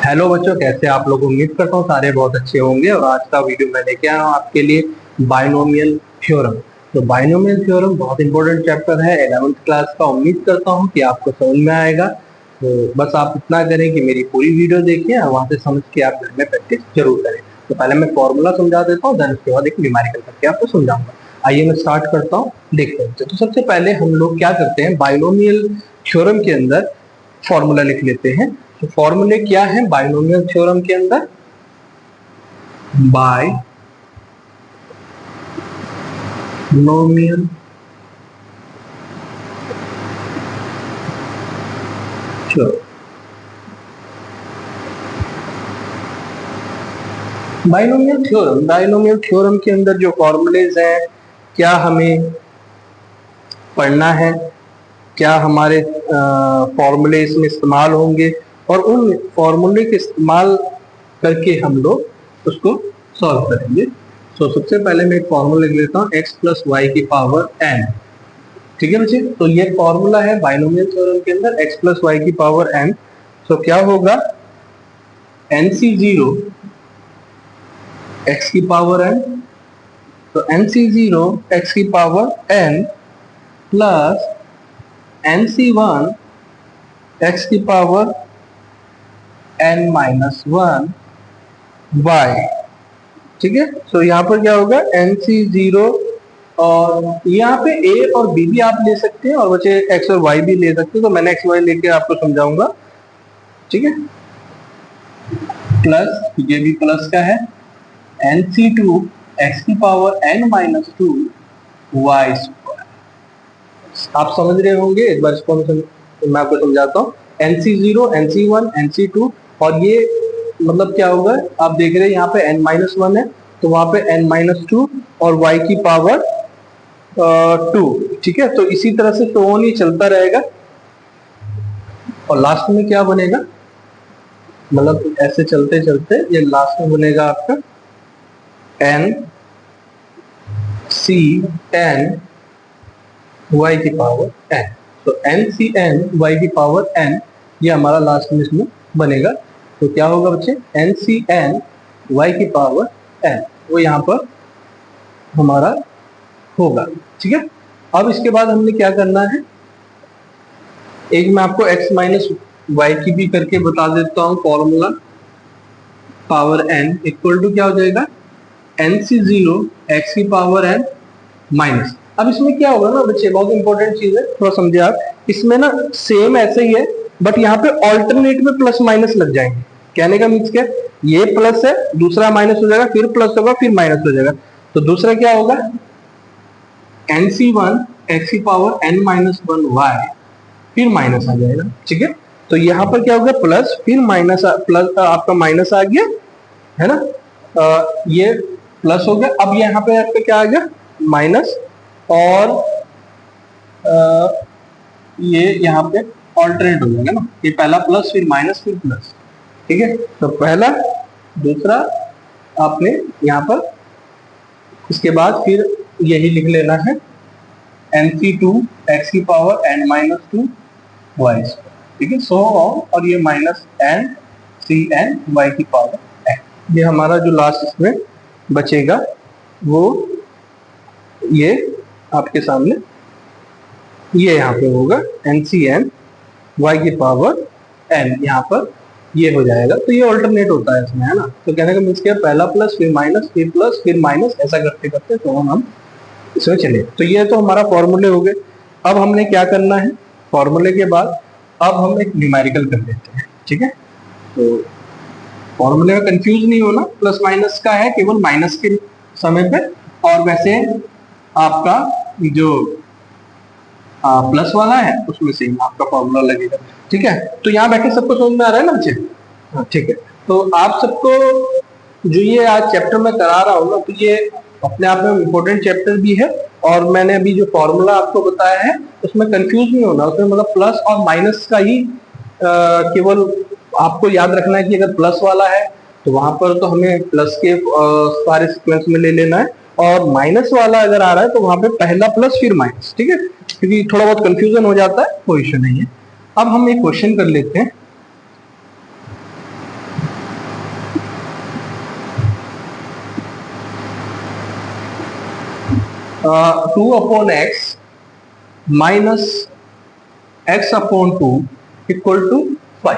Hello बच्चों, कैसे आप लोग? उम्मीद करता हूँ सारे बहुत अच्छे होंगे। और आज का वीडियो मैं लेके आया हूँ आपके लिए बाइनोमियल थ्योरम। तो बाइनोमियल थ्योरम बहुत इंपॉर्टेंट चैप्टर है 11th क्लास का। उम्मीद करता हूँ कि आपको समझ में आएगा। तो बस आप इतना करें कि मेरी पूरी वीडियो देखिए और वहां से समझ के आप घर में प्रैक्टिस जरूर करें। तो पहले मैं फॉर्मूला समझा देता हूँ, देन उसके बाद एक न्यूमेरिकल करके आपको समझाऊंगा। आइए मैं स्टार्ट करता हूँ, देखते हैं। तो सबसे पहले हम लोग क्या करते हैं, बाइनोमियल थ्योरम के अंदर फॉर्मूला लिख लेते हैं। तो फॉर्मूले क्या है बाइनोमियल थ्योरम के अंदर? बाइनोमियल थ्योरम, बाइनोमियल थ्योरम के अंदर जो फॉर्मूलेज हैं, क्या हमें पढ़ना है, क्या हमारे फॉर्मूले इसमें इस्तेमाल होंगे, और उन फॉर्मूले के इस्तेमाल करके हम लोग उसको सॉल्व करेंगे। तो सबसे पहले मैं एक फॉर्मूला लिख लेता हूँ, x प्लस वाई की पावर n। ठीक है बच्चे, तो ये फॉर्मूला है बाइनोमियल थ्योरम के अंदर, x प्लस वाई की पावर n। तो क्या होगा, nc0 x की पावर n, तो nc0 x की power n plus nc1 x की पावर n माइनस 1 y। ठीक है, तो यहाँ पर क्या होगा, nc0, और यहाँ पे a और b भी आप ले सकते हैं, और बच्चे x और y भी ले सकते हैं। तो मैंने x y लेके आपको समझाऊंगा। ठीक है, प्लस ये भी प्लस का है, nc2 x की power n minus 2 y square. आप समझ रहे होंगे, एक बार इसको मैं आपको समझाता हूँ। nc0 nc1 nc2, और ये मतलब क्या होगा, आप देख रहे हैं यहाँ पे n माइनस 1 है, तो वहां पे n माइनस 2 और y की पावर 2। ठीक है, तो इसी तरह से तो ही चलता रहेगा, और लास्ट में क्या बनेगा, मतलब ऐसे चलते चलते ये लास्ट में बनेगा आपका n c n y की पावर n। तो n c n y की पावर n, ये हमारा लास्ट में इसमें बनेगा। तो क्या होगा बच्चे, n c n y की पावर n, वो यहाँ पर हमारा होगा। ठीक है, अब इसके बाद हमने क्या करना है, एक मैं आपको x माइनस वाई की भी करके बता देता हूँ formula. Power n equal to क्या हो जाएगा, nc0 x की पावर n माइनस। अब इसमें क्या होगा ना बच्चे, बहुत इंपॉर्टेंट चीज है, थोड़ा समझे आप। इसमें ना सेम ऐसे ही है, बट यहाँ पे ऑल्टरनेट में प्लस माइनस लग जाएंगे। कहने का मीन्स क्या, ये प्लस है, दूसरा माइनस हो जाएगा, फिर प्लस होगा, फिर माइनस हो जाएगा। तो दूसरा क्या होगा, nc1 x की पावर n माइनस 1 y, फिर माइनस आ जाएगा। ठीक है, तो यहाँ पर क्या होगा, प्लस फिर माइनस, प्लस आपका माइनस आ गया है ना, ये प्लस हो गया। अब यहाँ पे आपका क्या आ गया, माइनस, और ये यहाँ पे ऑल्टरनेट हो जाएगा ना, ये पहला प्लस फिर माइनस फिर प्लस। ठीक है, तो पहला दूसरा आपने यहाँ पर, इसके बाद फिर यही लिख लेना है, nc2 x की power n minus 2 y square. ठीक है, सो ऑन, और ये minus n c n y की पावर n। ये हमारा जो लास्ट इसमें बचेगा वो ये आपके सामने ये यहाँ पे होगा, nCn y की पावर n, यहाँ पर ये हो जाएगा। तो ये ऑल्टरनेट होता है इसमें, है ना। तो कहने का मीन्स क्या, पहला प्लस फिर माइनस फिर प्लस फिर माइनस, ऐसा करते करते तो हम इसमें चले। तो ये तो हमारा फॉर्मूले हो गए। अब हमने क्या करना है, फॉर्मूले के बाद अब हम एक न्यूमेरिकल कर लेते हैं। ठीक है, तो फॉर्मूले में कंफ्यूज नहीं होना, प्लस माइनस का है केवल माइनस के समय पे, और वैसे आपका जो प्लस वाला है उसमें से आपका फॉर्मूला लगेगा। ठीक है, तो यहाँ बैठे सबको समझ में आ रहा है ना बच्चे? हाँ ठीक है, तो आप सबको जो ये आज चैप्टर में करा रहा हूँ ना, तो ये अपने आप में इम्पोर्टेंट चैप्टर भी है, और मैंने अभी जो फॉर्मूला आपको बताया है उसमें कंफ्यूज नहीं होना। उसमें मतलब प्लस और माइनस का ही केवल आपको याद रखना है कि अगर प्लस वाला है तो वहां पर तो हमें प्लस के सारे सीक्वेंस में ले लेना है, और माइनस वाला अगर आ रहा है तो वहां पे पहला प्लस फिर माइनस। ठीक है, क्योंकि थोड़ा बहुत कंफ्यूजन हो जाता है, कोई इश्यू नहीं है। अब हम एक क्वेश्चन कर लेते हैं। Two upon x minus x upon two equal to 5।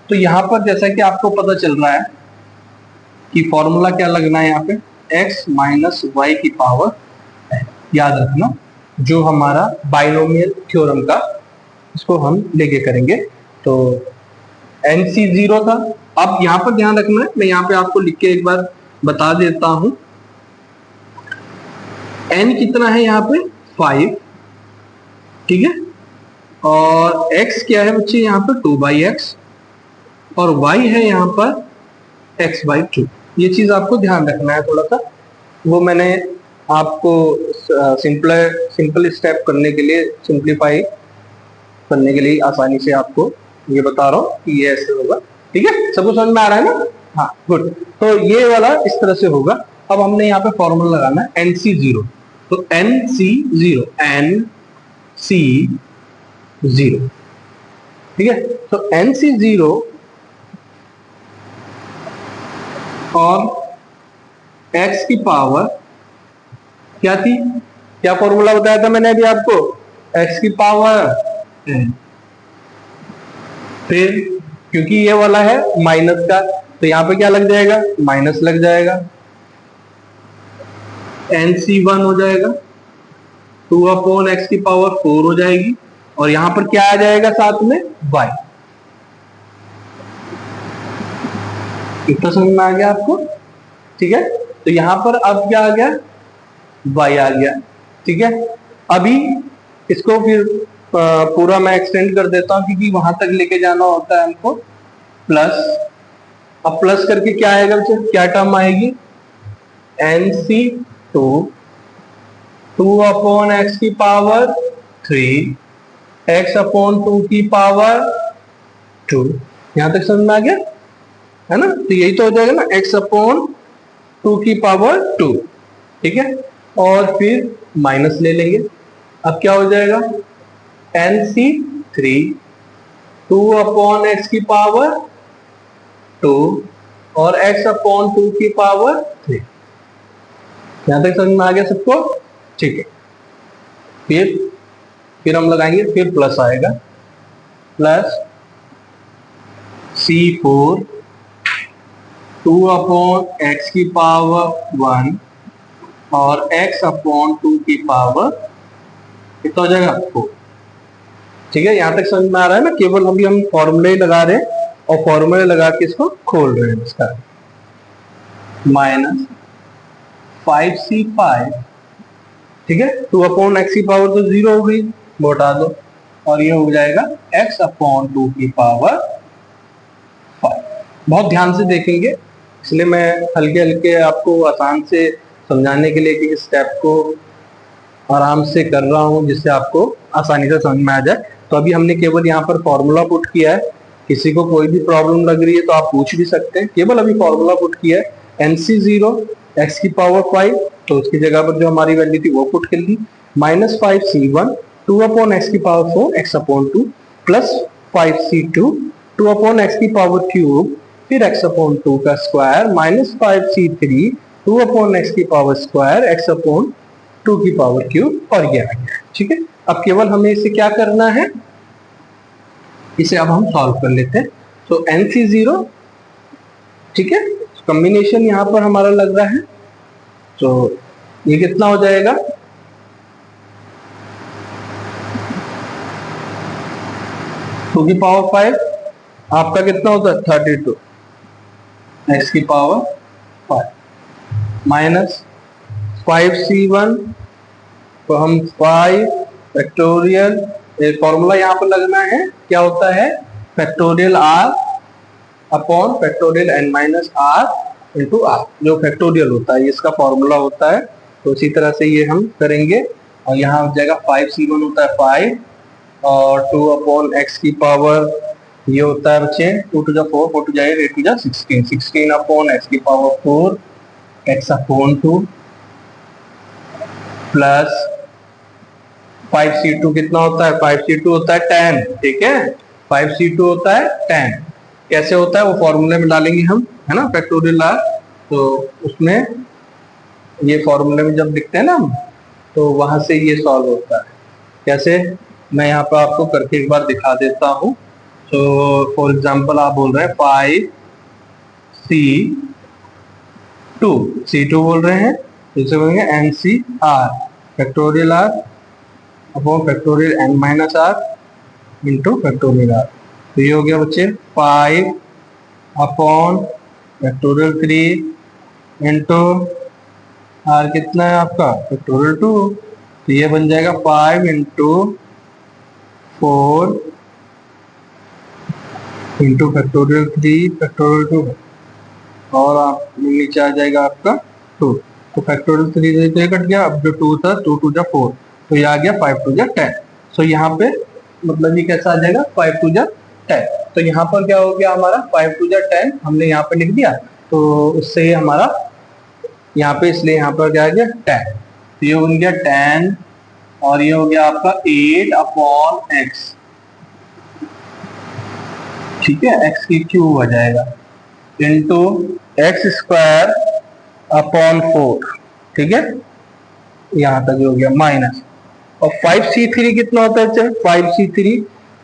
तो यहां पर जैसा कि आपको पता चल रहा है कि फॉर्मूला क्या लगना है यहाँ पे, x माइनस वाई की पावर है। याद रखना जो हमारा बाइनोमियल थ्योरम का, इसको हम लेके करेंगे। तो NC 0 था। अब यहाँ पर ध्यान रखना है, मैं यहाँ पे आपको लिख के एक बार बता देता हूं। n कितना है यहाँ पे 5, ठीक है, और x क्या है बच्चे यहाँ पर 2/x, और y है यहाँ पर x/2। ये चीज आपको ध्यान रखना है थोड़ा सा, वो मैंने आपको सिंपल स्टेप करने के लिए, सिंप्लीफाई करने के लिए आसानी से आपको ये बता रहा हूँ कि ये ऐसे होगा। ठीक है, सबको समझ में आ रहा है ना? हाँ, गुड। तो ये वाला इस तरह से होगा। अब हमने यहाँ पे फॉर्मूला लगाना है NC 0। तो NC 0, NC 0, ठीक है। तो NC 0 और x की पावर क्या थी, क्या फॉर्मूला बताया था मैंने अभी आपको, x की पावर, फिर क्योंकि ये वाला है माइनस का तो यहां पे क्या लग जाएगा, माइनस लग जाएगा, NC1 हो जाएगा, 2 अपॉन एक्स की पावर 4 हो जाएगी, और यहां पर क्या आ जाएगा साथ में, y। इतना समझ में आ गया आपको? ठीक है, तो यहां पर अब क्या आ गया, y आ गया। ठीक है, अभी इसको फिर पूरा मैं एक्सटेंड कर देता हूं क्योंकि वहां तक लेके जाना होता है हमको। प्लस, अब प्लस करके क्या आएगा बच्चे, क्या टर्म आएगी, NC2, 2 अपॉन एक्स की पावर 3, x अपॉन 2 की पावर 2। यहां तक समझ में आ गया है ना? तो यही तो हो जाएगा ना, x अपॉन 2 की पावर 2। ठीक है, और फिर माइनस ले लेंगे। अब क्या हो जाएगा, NC3, 2 अपॉन एक्स की पावर 2 और x अपॉन 2 की पावर 3। यहां तक समझ में आ गया सबको? ठीक है, फिर हम लगाएंगे, फिर प्लस आएगा, प्लस C4, 2 अपॉन एक्स की पावर 1 और x अपॉन 2 की पावर कितना हो जाएगा, 4। ठीक है, यहां तक समझ में आ रहा है ना? केवल अभी हम फॉर्मूले लगा रहे हैं और फॉर्मूले लगा के इसको खोल रहे हैं। इसका माइनस 5C5, ठीक है, 2 अपॉन एक्स की पावर तो 0 हो गई, घटा दो, और ये हो जाएगा x अपॉन 2 की पावर 5। बहुत ध्यान से देखेंगे, इसलिए मैं हल्के हल्के आपको आसान से समझाने के लिए कि इस स्टेप को आराम से कर रहा हूं जिससे आपको आसानी से समझ में आ जाए। तो अभी हमने केवल यहाँ पर फॉर्मूला पुट किया है। किसी को कोई भी प्रॉब्लम लग रही है तो आप पूछ भी सकते हैं, केवल अभी फॉर्मूला पुट किया है। NC0 x की पावर 5, तो उसकी जगह पर जो हमारी वैल्यू थी वो पुट कर ली, माइनस 5C1, 2 अपॉन एक्स की power 4 x upon 2, plus 5C2, 2 upon x की पावर क्यूब, फिर x अपॉन 2 का square, minus 5C3, 2 upon x की पावर स्क्वायर, x अपॉन 2 की पावर क्यूब, और ये आ गया। ठीक है, अब केवल हमें इसे क्या करना है, इसे अब हम सॉल्व कर लेते हैं। तो NC0, ठीक है, कॉम्बिनेशन यहां पर हमारा लग रहा है, तो ये कितना हो जाएगा, टू की पावर 5, आपका कितना होता है 32, एक्स की पावर 5, माइनस 5C1, तो हम 5 फैक्टोरियल, फॉर्मूला यहाँ पर लगना है, क्या होता है, factorial R upon factorial n minus R into R, जो फैक्टोरियल होता है, इसका फॉर्मूला होता है। तो इसी तरह से ये हम करेंगे, और यहाँ हो जाएगा 5C1 होता है 5, और 2 अपॉन एक्स की पावर ये होता है बच्चे 2 to the 4, 4 to जाए 8 to the 16, 16 अपॉन एक्स की power 4, x upon 2, plus 5C2 कितना होता है, 5C2 होता है 10, ठीक है, 5C2 होता है 10। कैसे होता है वो फॉर्मूले में डालेंगे हम, है ना, फैक्टोरियल R, तो उसमें ये फॉर्मूले में जब लिखते हैं ना हम, तो वहां से ये सॉल्व होता है। कैसे, मैं यहाँ पर आपको करके एक बार दिखा देता हूँ। तो फॉर एग्जाम्पल आप बोल रहे हैं 5C2 बोल रहे हैं, इसे बोलेंगे NCR factorial R upon factorial N minus R into factorial R। तो ये हो गया बच्चे 5 अपॉन फैक्टोरियल 3 इंटू R कितना है आपका फैक्टोरियल 2। तो ये बन जाएगा 5 इंटू 4 इंटू फैक्टोरियल 3 फैक्टोरियल 2 और आप नीचे आ जाएगा आपका 2। तो फैक्टोरियल 3 तो ये कट गया, अब जो 2 था 2 2 जा 4, तो ये आ गया 5 2 जा 10। सो यहाँ पे मतलब ये कैसा आ जाएगा 5 2 जा 10। तो यहाँ पर क्या हो गया हमारा 5 2 जा 10 हमने यहाँ पे लिख दिया, तो उससे हमारा यहाँ पे इसलिए यहाँ पर क्या आ गया 10। तो ये बन गया 10 और ये हो गया आपका 8 अपॉन एक्स, ठीक है, एक्स की क्यूब आ जाएगा इंटू एक्स स्क्वायर अपॉन 4, ठीक है, यहां तक हो गया माइनस। और 5C3 कितना होता है, चल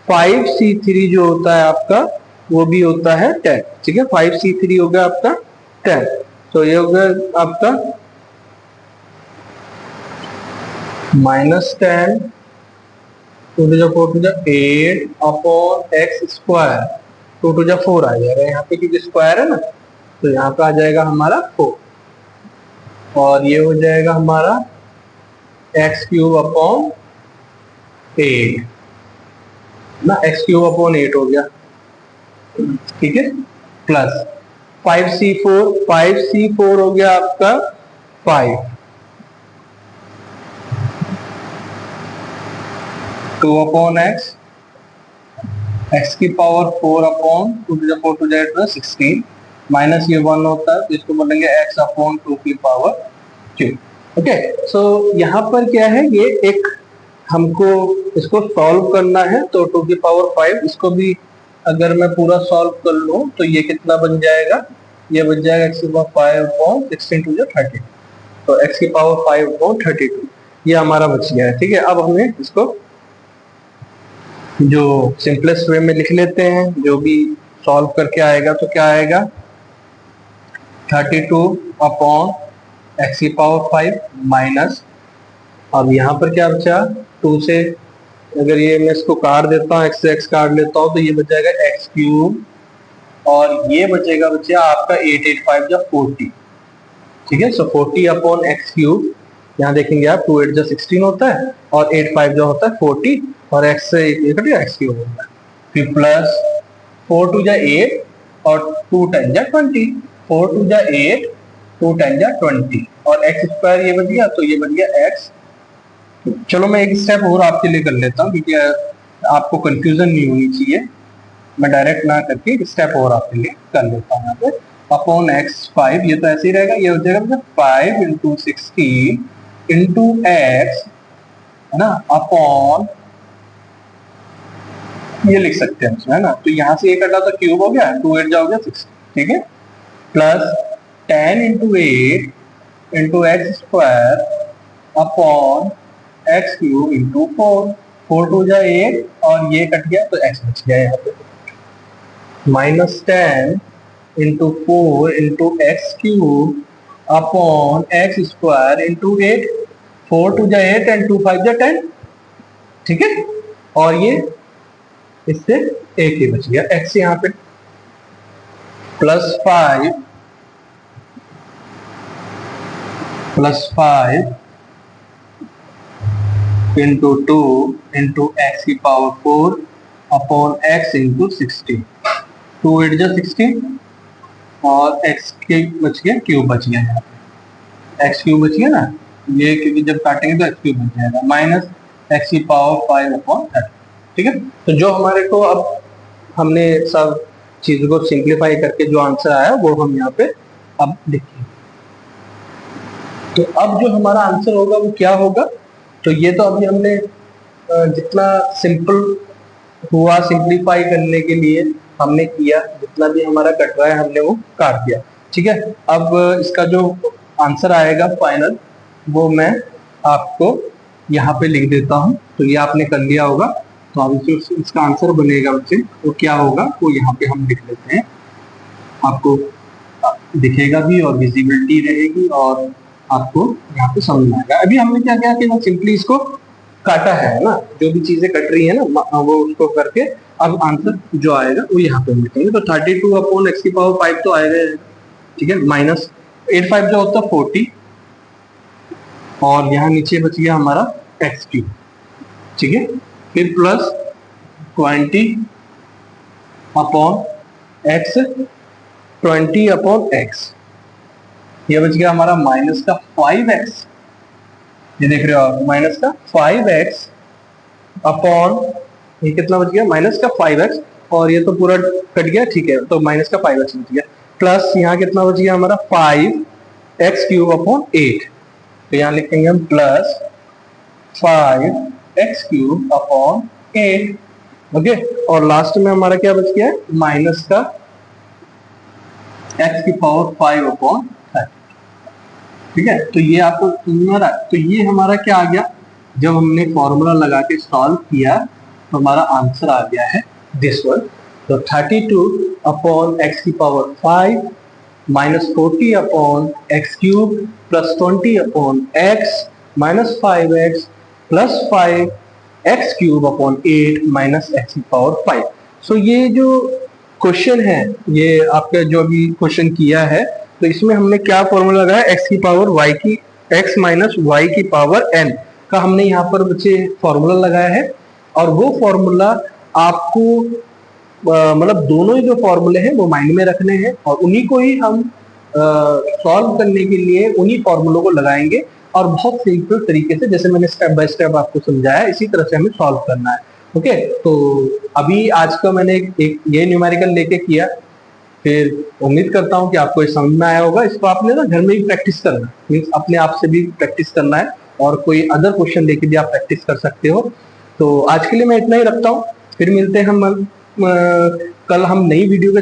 5C3 जो होता है आपका वो भी होता है 10, ठीक है, 5C3 हो गया आपका 10। तो ये हो गया आपका -10 2 टू जा 4 टू जा 8 अपॉन एक्स स्क्वायर 2 टू जा 4 आ जाएगा यहाँ पे क्योंकि स्क्वायर है ना, तो यहाँ पे आ जाएगा हमारा 4 और ये हो जाएगा हमारा एक्स क्यूब अपॉन 8 ना, एक्स क्यूब अपॉन 8 हो गया, ठीक है, प्लस 5C4 हो गया आपका 5 2 अपॉन एक्स की पावर 4 अपॉन 2 टू जा 4 टू जा 16 माइनस ये 1 होता है, तो इसको बोलेंगे एक्स अपॉन 2 की पावर 2। ओके, सो यहाँ पर क्या है, ये एक हमको इसको सॉल्व करना है, तो 2 की पावर 5 इसको भी अगर मैं पूरा सॉल्व कर लूं तो ये कितना बन जाएगा, ये बन जाएगा एक्स की पावर 5 अपॉन 16 टू जा 30, तो एक्स की पावर 5 अपॉन 32 ये हमारा बच गया है, ठीक है। अब हमें इसको जो सिंपलेस्ट वे में लिख लेते हैं, जो भी सॉल्व करके आएगा तो क्या आएगा 32 अपॉन एक्स की पावर 5 माइनस, अब यहाँ पर क्या बचा 2 से अगर ये मैं इसको काट देता हूँ, एक्स से एक्स काट लेता हूँ, तो ये बच जाएगा एक्स क्यूब और ये बचेगा बच्चा आपका 8 8 5 जा 40, ठीक है। सो 40 अपॉन एक्स क्यूब, यहाँ देखेंगे आप 2 8 जा 16 होता है और 8 5 जो होता है 40 और एक्स से कट गया एक्स क्यूब होता है, फिर प्लस 4 2 जा 8 और 2 10 जा 20, 4 2 जा 8 2 10 जा 20 और एक्स स्क्वायर ये बच गया, तो ये बच गया एक्स। चलो मैं एक स्टेप और आपके लिए कर लेता हूँ क्योंकि आपको कंफ्यूजन नहीं होनी चाहिए, मैं डायरेक्ट ना करके एक स्टेप और आपके लिए कर लेता हूँ। यहाँ पे अपॉन एक्स 5 ये तो ऐसे ही रहेगा, ये हो जाएगा 5 इंटू 16 इंटू एक्स है ना अपॉन ये लिख सकते हैं उसमें है ना, तो यहाँ से एक कटा तो क्यूब हो गया 2 8 जाओगे 6, ठीक है, plus 10 into 8 into x square upon x cube into 4, 4 2 जा 8 और ये कट गया तो एक्स बच गया यहाँ पे, minus 10 into 4 into x cube upon x square into 8, 4 2 जा 8 एंड 2 5 जा 10, ठीक है, और ये इससे एक ही बच गया एक्स यहाँ पे, प्लस 5 इंटू 2 इंटू एक्स की पावर 4 अपॉन एक्स इंटू 16, 2 8 जा 16 और एक्स के बच गया क्यूब बच गया यहाँ पे, एक्स क्यूब बच गया ना, ये क्योंकि जब काटेंगे तो एक्स क्यूब बच जाएगा माइनस एक्स की पावर 5 अपॉन 30, ठीक है। तो जो हमारे को अब हमने सब चीजों को सिंप्लीफाई करके जो आंसर आया वो हम यहाँ पे अब लिखेंगे। तो अब जो हमारा आंसर होगा वो क्या होगा, तो ये तो अभी हमने जितना सिंपल हुआ सिंप्लीफाई करने के लिए हमने किया, जितना भी हमारा कट रहा है हमने वो काट दिया, ठीक है। अब इसका जो आंसर आएगा फाइनल वो मैं आपको यहाँ पे लिख देता हूँ। तो ये आपने कर लिया होगा। तो अब इसका आंसर बनेगा बच्चे, वो क्या होगा वो यहाँ पे हम लिख लेते हैं, आपको दिखेगा भी और विजिबिलिटी रहेगी और आपको यहाँ पे समझ में आएगा। अभी हमने क्या किया कि ना सिंपली इसको काटा है ना, जो भी चीजें कट रही है ना वो उसको करके अब आंसर जो आएगा वो यहाँ पे हम लिखेंगे। तो 32/x⁵ तो आएगा, ठीक है, माइनस 85 जो होता है 40 और यहाँ नीचे बच गया हमारा x3, ठीक है, फिर प्लस 20/x, ये बच गया हमारा माइनस का 5x, ये देख रहे हो आप, माइनस का 5x अपॉन ये कितना बच गया, माइनस का 5x, और ये तो पूरा कट गया, ठीक है, तो माइनस का 5x बच गया, प्लस यहाँ कितना बच गया हमारा 5x³ अपॉन 8, तो यहाँ लिखेंगे हम प्लस 5x³ अपॉन 8, ओके, और लास्ट में हमारा क्या बच गया है, माइनस का x⁵ अपॉन 30, ठीक है। तो ये आपको समझ रहा है। तो ये हमारा क्या आ गया, जब हमने फॉर्मूला लगा के सॉल्व किया तो हमारा आंसर आ गया है दिस वन। तो 32/x⁵ minus 40/x³ plus 20/x minus 5x plus 5x³ upon 8 minus x⁵। सो ये जो क्वेश्चन है, ये आपका जो अभी क्वेश्चन किया है, तो इसमें हमने क्या फॉर्मूला लगाया, x माइनस y की पावर n का हमने यहाँ पर बच्चे फॉर्मूला लगाया है। और वो फॉर्मूला आपको मतलब दोनों ही जो फॉर्मूले हैं वो माइंड में रखने हैं और उन्हीं को ही हम सॉल्व करने के लिए उन्हीं फॉर्मूलों को लगाएंगे और बहुत सिंपल तरीके से, जैसे मैंने स्टेप बाय स्टेप आपको समझाया, इसी तरह से हमें सॉल्व करना है। ओके, तो अभी आज का मैंने एक ये न्यूमेरिकल लेके किया, फिर उम्मीद करता हूँ कि आपको ये समझ में आया होगा। इसको आपने ना घर में भी प्रैक्टिस करना, मीन्स अपने आप से भी प्रैक्टिस करना है और कोई अदर क्वेश्चन लेके भी आप प्रैक्टिस कर सकते हो। तो आज के लिए मैं इतना ही रखता हूँ, फिर मिलते हैं हम कल हम नई वीडियो के